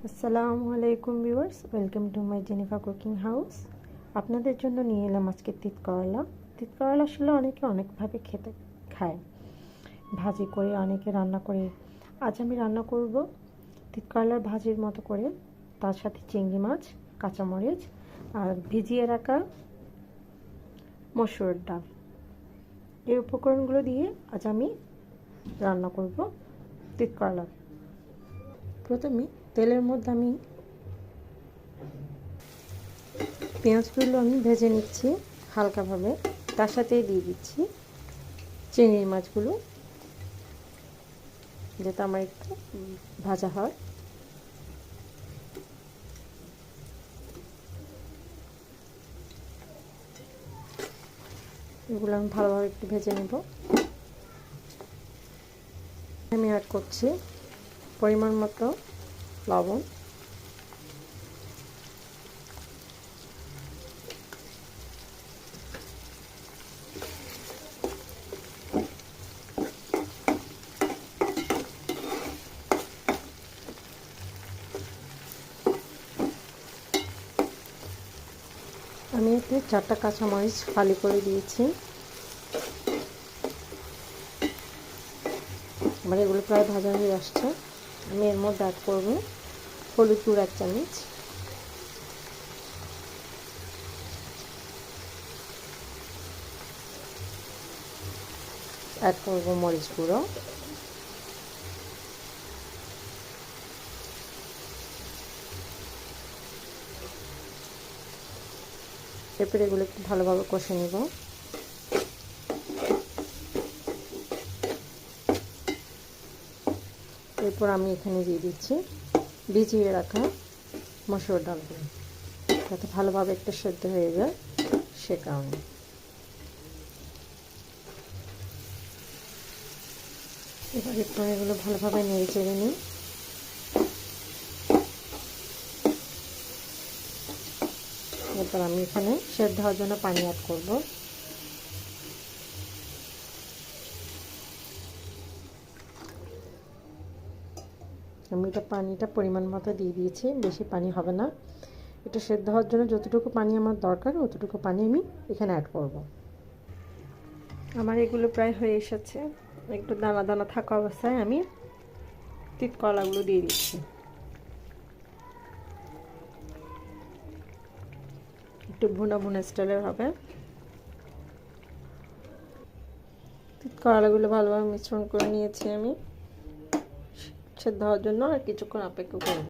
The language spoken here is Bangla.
আসসালামু আলাইকুম viewers, welcome to my Jenifa cooking house. আপনাদের জন্য নিয়ে এলাম আজকে তিত করলা। তিত করলা আসলে অনেকে অনেকভাবে খেতে খায়, ভাজি করে, অনেকে রান্না করে। আজ আমি রান্না করব তিত করলার ভাজির মতো করে, তার সাথে চিংড়ি মাছ, কাঁচামরিচ আর ভিজিয়ে রাখা মসুর ডাল। এই উপকরণগুলো দিয়ে আজ আমি রান্না করব তিত করলা। প্রথমে তেলের মধ্যে আমি পেঁয়াজগুলো ভেজে নিচ্ছি হালকাভাবে, তার সাথেই দিয়ে দিচ্ছি চিংড়ি মাছগুলো, যাতে আমার একটু ভাজা হয়। এগুলো আমি ভালোভাবে একটু ভেজে নেব। আমি অ্যাড করছি পরিমাণ মতো লবণ, আমি এতে 4টা কাঁচামরিচ ফালি করে দিয়েছি। আমার এগুলো প্রায় ভাজা হয়ে আসছে। আমি এর মধ্যে অ্যাড করব হলুদ গুঁড়ো 1 চামচ, অ্যাড করব মরিচ গুঁড়ো, এরপর এগুলো একটু ভালোভাবে কষে নেব। এরপর আমি এখানে দিয়ে দিচ্ছি ভিজিয়ে রাখা মসুর ডালগুলো, যাতে ভালোভাবে একটু সেদ্ধ হয়ে যায় সে কারণে। এবার একটু এগুলো ভালোভাবে নেড়ে চেড়ে নিই। এরপর আমি এখানে সেদ্ধ হওয়ার জন্য পানি অ্যাড করব। আমি এটা পানিটা পরিমাণ মতো দিয়ে দিয়েছি, বেশি পানি হবে না। এটা সেদ্ধ হওয়ার জন্য যতটুকু পানি আমার দরকার ততটুকু পানি আমি এখানে অ্যাড করব। আমার এগুলো প্রায় হয়ে এসেছে। একটু দানা দানা থাকা অবস্থায় আমি তিত করলাগুলো দিয়ে দিচ্ছি। একটু ভুনা ভুনা স্টাইলের হবে। তিত করলাগুলো ভালোভাবে মিশ্রণ করে নিয়েছি আমি। সেদ্ধ হওয়ার জন্য আর কিছুক্ষণ অপেক্ষা করব।